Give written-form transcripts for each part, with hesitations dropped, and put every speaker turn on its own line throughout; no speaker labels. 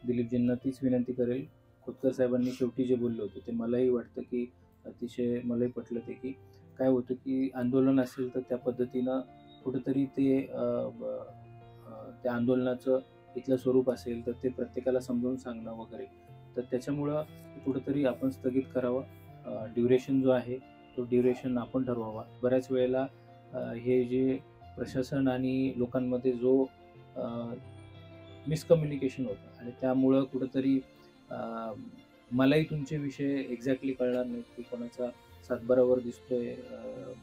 दिलीपजींना तीच विनंती करेल. खोतकर साहेबांनी शेवटी जे बोलले होते ते मलाही वाटतं की अतिशय मलाही पटलं ते, की काय होतं की आंदोलन असेल तर त्या पद्धतीनं कुठेतरी ते त्या आंदोलनाचं इथलं स्वरूप असेल तर ते प्रत्येकाला समजावून सांगणं वगैरे. तर त्याच्यामुळं कुठेतरी आपण स्थगित करावं. ड्युरेशन जो आहे तो ड्युरेशन आपण ठरवावा. बऱ्याच वेळेला हे जे प्रशासन आणि लोकांमध्ये जो मिसकम्युनिकेशन होतं आणि त्यामुळं कुठेतरी मलाही तुमचे विषय एक्झॅक्टली कळणार नाहीत, की कोणाचा सातबारावर दिसतोय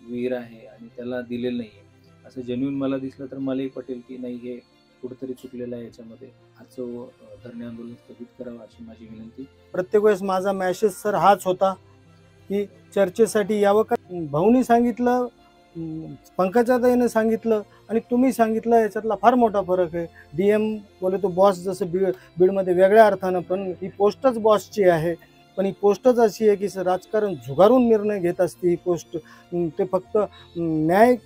विहीर आहे आणि त्याला दिलेलं नाही आहे. असं जेन्युइन मला दिसलं तर मलाही पटेल, की नाही हे कुठेतरी चुकलेलं आहे याच्यामध्ये. आजचं धरणे आंदोलन स्थगित करावं अशी माझी विनंती.
प्रत्येक वेळेस माझा मेसेज सर हाच होता की चर्चेसाठी यावं. का भाऊनी सांगितलं, पंकजाताईने सांगितलं आणि तुम्ही सांगितलं, याच्यातला फार मोठा फरक आहे. DM बोले तो बॉस, जसं बीडमध्ये वेगळ्या अर्थानं, पण ही पोस्टच बॉसची आहे. पण ही पोस्टच अशी आहे की राजकारण झुगारून निर्णय घेत असते ही पोस्ट. ते फक्त न्याय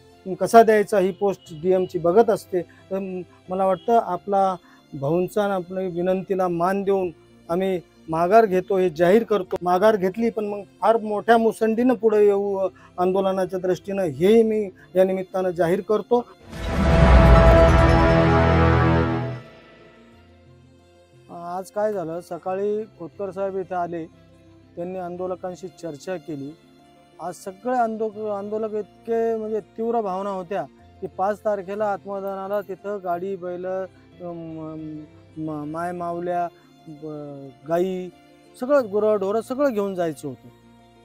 कसा द्यायचा ही पोस्ट DMची बघत असते. तर मला वाटतं आपला भाऊंचा आपल्या विनंतीला मान देऊन आम्ही माघार घेतो, हे जाहीर करतो. माघार घेतली पण मग फार मोठ्या मुसंडीनं पुढे येऊ आंदोलनाच्या दृष्टीनं, हेही मी या निमित्तानं जाहीर करतो. आज काय झालं, सकाळी खोतकर साहेब इथे आले, त्यांनी आंदोलकांशी चर्चा केली. आज सगळे आंदोलक इतके म्हणजे तीव्र भावना होत्या की 5 तारखेला आत्मदानाला तिथं गाडी, बैल, माय मावल्या, गाई, सगळं गुरंढोरं सगळं घेऊन जायचं होतं.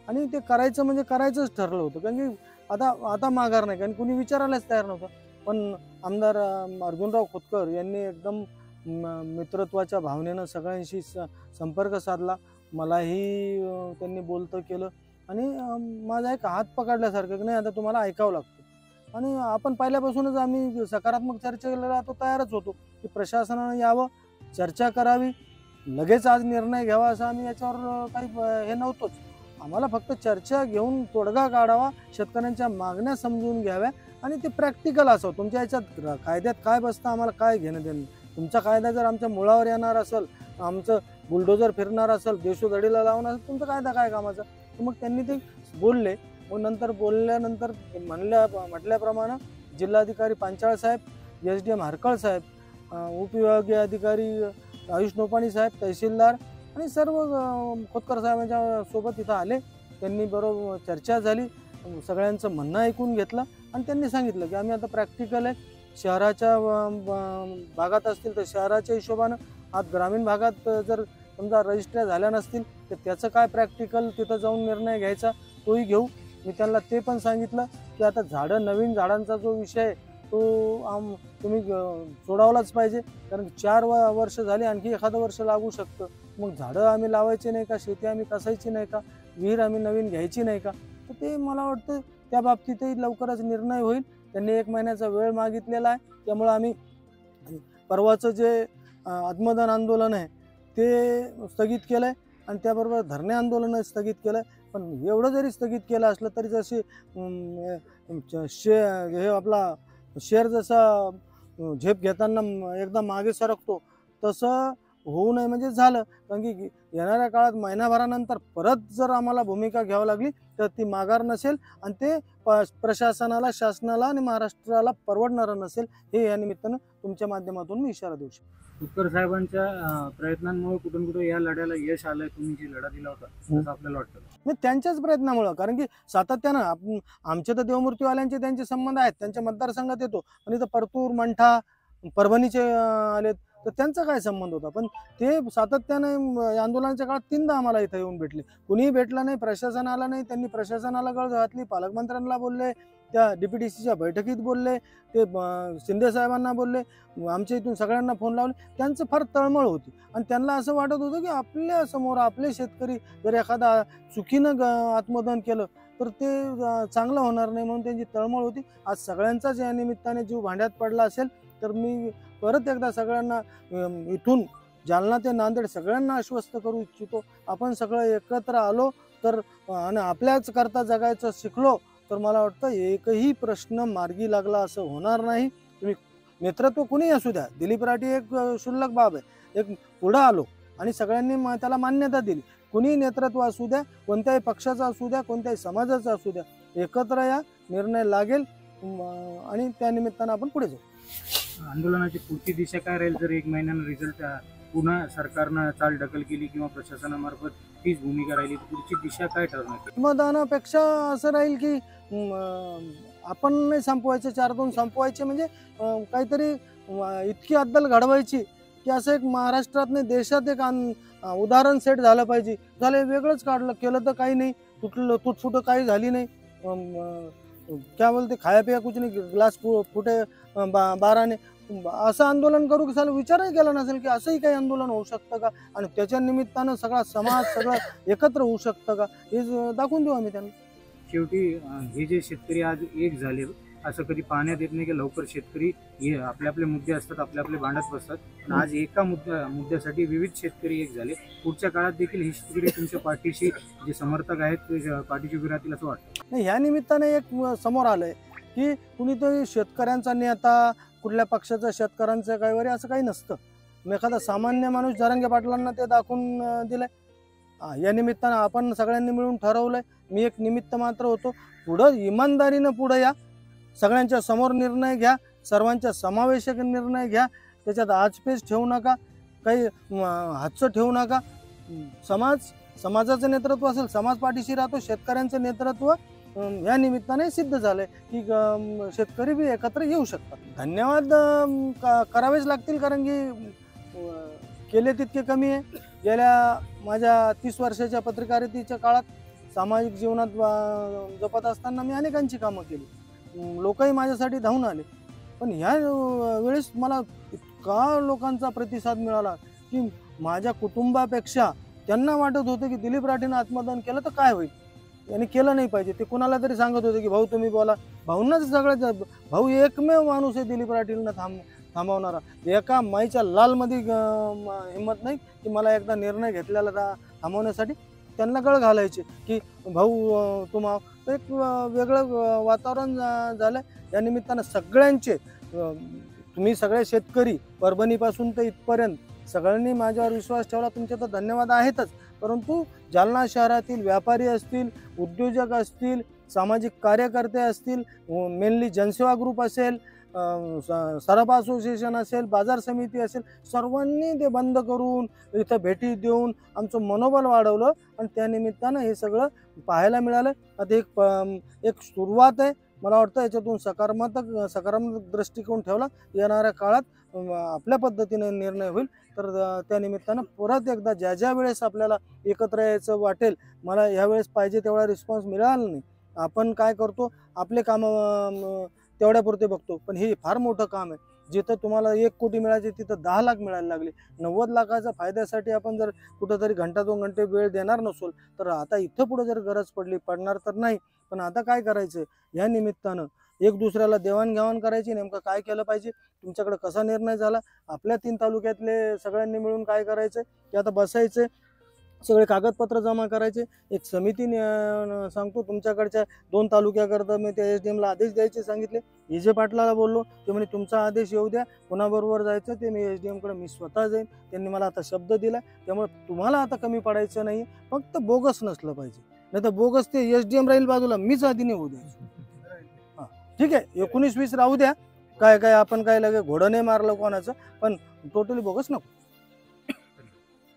आणि ते करायचं म्हणजे करायचंच ठरलं होतं, कारण की आता माघार नाही, कारण कुणी विचारायलाच तयार नव्हतं. पण आमदार अर्जुनराव खोतकर यांनी एकदम मित्रत्वाच्या भावनेनं सगळ्यांशी संपर्क साधला. मलाही त्यांनी बोलतं केलं आणि माझा एक हात पकडल्यासारखं की नाही, आता तुम्हाला ऐकावं लागतं. आणि आपण पहिल्यापासूनच आम्ही सकारात्मक चर्चेला तो तयारच होतो की प्रशासनानं यावं, चर्चा करावी, लगेच आज निर्णय घ्यावा असं आम्ही याच्यावर काही हे नव्हतोच. आम्हाला फक्त चर्चा घेऊन तोडगा काढावा, शेतकऱ्यांच्या मागण्या समजून घ्याव्या आणि ते प्रॅक्टिकल असावं. तुमच्या याच्यात कायद्यात काय बसतं आम्हाला काय घेणं देणं. तुमचा कायदा जर आमच्या मुळावर येणार असेल, आमचं बुलडोजर फिरणार असेल, देशोधडीला लावून असेल, तुमचा कायदा काय कामाचा. तर मग त्यांनी ते बोलले. मग नंतर बोलल्यानंतर म्हटल्याप्रमाणे जिल्हाधिकारी पांचाळ साहेब, SDM हरकळ साहेब, उपविभागीय अधिकारी आयुष नोपाणी साहेब, तहसीलदार आणि सर्व खोतकर साहेबांच्या सोबत इथं आले. त्यांनी बरोबर चर्चा झाली, सगळ्यांचं म्हणणं ऐकून घेतलं आणि त्यांनी सांगितलं की आम्ही आता प्रॅक्टिकल आहे. शहराच्या भागात असतील तर शहराच्या हिशोबानं, आज ग्रामीण भागात जर समजा रजिस्ट्र्या झाल्या नसतील तर त्याचं काय प्रॅक्टिकल तिथं जाऊन निर्णय घ्यायचा तोही घेऊ. मी त्यांना ते पण सांगितलं की आता झाडं, नवीन झाडांचा जो विषय आहे तो तुम्ही सोडवलाच पाहिजे, कारण 4 वर्ष झाली, आणखी एखादं वर्ष लागू शकतं. मग झाडं आम्ही लावायचे नाही का, शेती आम्ही कसायची नाही का, विहीर आम्ही नवीन घ्यायची नाही का. तर ते मला वाटतं त्या बाबतीतही लवकरच निर्णय होईल. त्यांनी 1 महिन्याचा वेळ मागितलेला आहे. त्यामुळं आम्ही परवाचं जे आत्मदान आंदोलन आहे ते स्थगित केलं आहे आणि त्याबरोबर धरणे आंदोलन स्थगित केलं आहे. पण एवढं जरी स्थगित केलं असलं तरी जशी हे आपला शेअर जसा झेप घेताना एकदा मागे सरकतो तसं होऊ नये म्हणजे झालं. कारण की येणाऱ्या काळात महिनाभरानंतर परत जर आम्हाला भूमिका घ्यावी लागली तर ती माघार नसेल आणि ते प्रशासनाला, शासनाला आणि महाराष्ट्राला परवडणारं नसेल. हे या निमित्तानं तुमच्या माध्यमातून मी इशारा देऊ शकतो.
खोतकर साहेबांच्या प्रयत्नांमुळे कुठून कुठे या लढ्याला यश आलंय, तुम्ही जे लढा दिला होता असं आपल्याला वाटतं?
मी त्यांच्याच प्रयत्नामुळं, कारण की सातत्यानं आमचे तर देवमूर्तीवाल्यांचे त्यांचे संबंध आहेत, त्यांच्या मतदारसंघात येतो. पण इथं परतूर, मंठा, परभणीचे आलेत तर त्यांचा काय संबंध होता. पण ते सातत्याने आंदोलनाच्या काळात 3दा आम्हाला इथं येऊन भेटले. कुणीही भेटलं नाही, प्रशासन आलं नाही. त्यांनी प्रशासनाला गळ घातली, पालकमंत्र्यांना बोलले, त्या DPTCच्या बैठकीत बोलले, ते शिंदे साहेबांना बोलले, आमच्या इथून सगळ्यांना फोन लावले. त्यांचं फार तळमळ होती आणि त्यांना असं वाटत होतं की आपल्या समोर आपले शेतकरी जर एखादा चुकीनं आत्मदान केलं तर ते चांगलं होणार नाही, म्हणून त्यांची तळमळ होती. आज सगळ्यांचाच या निमित्ताने जीव भांड्यात पडला असेल तर मी परत एकदा सगळ्यांना इथून जालना ते नांदेड सगळ्यांना आश्वस्त करू इच्छितो. आपण सगळं एकत्र आलो तर आणि आपल्याच करता जगायचं शिकलो तर मला वाटतं एकही प्रश्न मार्गी लागला असं होणार नाही. तुम्ही नेतृत्व कुणी असू द्या, दिलीप राठी एक क्षुल्लक बाब आहे, एक पुढं आलो आणि सगळ्यांनी त्याला मान्यता दिली. कुणी नेतृत्व असू द्या, कोणत्याही पक्षाचा असू द्या, कोणत्याही समाजाचा असू द्या, एकत्र या, निर्णय लागेल आणि त्या निमित्तानं आपण पुढे जाऊ.
आंदोलनाची पुढची दिशा काय राहील जर 1 महिन्यानं रिझल्ट पुन्हा सरकारनं चाल ढकल केली किंवा प्रशासनामार्फत तीच भूमिका राहिली, पुढची दिशा काय ठरणार?
मतदानापेक्षा असं राहील की आपण नाही संपवायचे, 4-2 संपवायचे, म्हणजे काहीतरी इतकी अद्दल घडवायची की असं एक महाराष्ट्रात नाही देशात एक उदाहरण सेट झालं पाहिजे. झालं वेगळंच काढलं, केलं तर काही नाही, तुटफुटं काही झाली नाही. क्या बोलते, खाया पिया कुछ नाही, ग्लास फुटे बाराने, असं आंदोलन करू की साला विचारही केला नसेल की असंही काही आंदोलन होऊ शकतं का आणि त्याच्या निमित्तानं सगळा समाज सगळं एकत्र होऊ शकतं का, हे दाखवून देऊ आम्ही त्यांना.
शेवटी हे जे शेतकरी आज एक झाले, असं कधी पाहण्यात येत नाही की लवकर शेतकरी हे आपले आपले मुद्दे असतात, आपले आपले भांडत बसतात, पण आज एका मुद्द्यासाठी विविध शेतकरी एक झाले. पुढच्या काळात देखील हे शेतकरी तुमच्या पाठीशी जे समर्थक आहेत ते पाठीशी उभे राहतील असं वाटतं?
नाही, ह्या निमित्ताने एक समोर आलंय की कुणीतरी शेतकऱ्यांचा नेता, कुठल्या पक्षाचा शेतकऱ्यांचं काही वगैरे असं काही नसतं. एखादा सामान्य माणूस जरांगे पाटलांना ते दाखवून दिलंय. या निमित्तानं आपण सगळ्यांनी मिळून ठरवलंय, मी एक निमित्त मात्र होतो. पुढं इमानदारीनं पुढं या, सगळ्यांच्या समोर निर्णय घ्या, सर्वांच्या समावेशक निर्णय घ्या, त्याच्यात आचपेच ठेवू नका, काही हातचं ठेवू नका. समाजाचं नेतृत्व असेल, समाज पाठीशी राहतो. शेतकऱ्यांचं नेतृत्व या निमित्ताने सिद्ध झालंय की शेतकरी बी एकत्र येऊ शकतात. धन्यवाद करावेच लागतील, कारण की केले तितके कमी आहे. गेल्या माझ्या 30 वर्षाच्या पत्रकारितेच्या काळात सामाजिक जीवनात जपत असताना मी अनेकांची कामं केली, लोकही माझ्यासाठी धावून आले. पण ह्या वेळेस मला इतका लोकांचा प्रतिसाद मिळाला की माझ्या कुटुंबापेक्षा त्यांना वाटत होतं की दिलीप राठेंनं आत्मदान केलं तर काय होईल, यांनी केलं नाही पाहिजे. ते कुणाला तरी सांगत होते की भाऊ तुम्ही बोला. भाऊंनाच सगळ्यात, भाऊ एकमेव माणूस आहे दिलीप राठेंना थांबवणारा. एका माईच्या लालमध्ये हिंमत नाही की मला एकदा निर्णय घेतलेला थांबवण्यासाठी. त्यांना गळ घालायचे की भाऊ तुम्हा, एक वेगळं वातावरण झालं. या निमित्तानं सगळ्यांचे, तुम्ही सगळे शेतकरी परभणीपासून ते इथपर्यंत सगळ्यांनी माझ्यावर विश्वास ठेवला, तुमचे तर धन्यवाद आहेतच. परंतु जालना शहरातील व्यापारी असतील, उद्योजक असतील, सामाजिक कार्यकर्ते असतील, मेनली जनसेवा ग्रुप असेल, सराफा असोसिएशन असेल, बाजार समिती असेल, सर्वांनी ते बंद करून इथं भेटी देऊन आमचं मनोबल वाढवलं आणि त्या निमित्तानं हे सगळं पाहायला मिळालं. आता एक सुरुवात आहे. मला वाटतं याच्यातून सकारात्मक दृष्टिकोन ठेवला, येणाऱ्या काळात आपल्या पद्धतीने निर्णय होईल. तर त्या निमित्तानं परत एकदा ज्या वेळेस आपल्याला एकत्र यायचं वाटेल, मला यावेळेस पाहिजे तेवढा रिस्पॉन्स मिळाला नाही. आपण काय करतो, आपले कामं तेवढ्यापुरते बघतो, पण हे फार मोठं काम आहे. जिथं तुम्हाला 1 कोटी मिळायचे तिथं 10 लाख मिळायला लागले. 90 लाखाच्या फायद्यासाठी आपण जर कुठंतरी घंटा 2 घंटे वेळ देणार नसोल तर आता इथं पुढे जर गरज पडणार तर नाही. पण आता काय करायचं, या निमित्तानं एक दुसऱ्याला देवाणघेवाण करायची. नेमकं काय केलं पाहिजे, तुमच्याकडे कसा निर्णय झाला, आपल्या 3 तालुक्यातले सगळ्यांनी मिळून काय करायचं की आता बसायचं, सगळे कागदपत्र जमा करायचे. एक समिती सांगतो, तुमच्याकडच्या 2 तालुक्याकरता मी त्या SDMला आदेश द्यायचे सांगितले. विजय पाटलाला बोललो, ते म्हणे तुमचा आदेश येऊ द्या, कोणाबरोबर जायचं ते मी SDMकडे मी स्वतः जाईन. त्यांनी मला आता शब्द दिला. त्यामुळे तुम्हाला आता कमी पडायचं नाही, फक्त बोगस नसलं पाहिजे. नाही तर बोगस ते SDM राहील बाजूला, मीच आधी नाही होऊ द्यायचं. हां ठीक आहे, 19-20 राहू द्या, काय आपण काय लगे घोडं नाही मारलं कोणाचं, पण टोटली बोगस नको.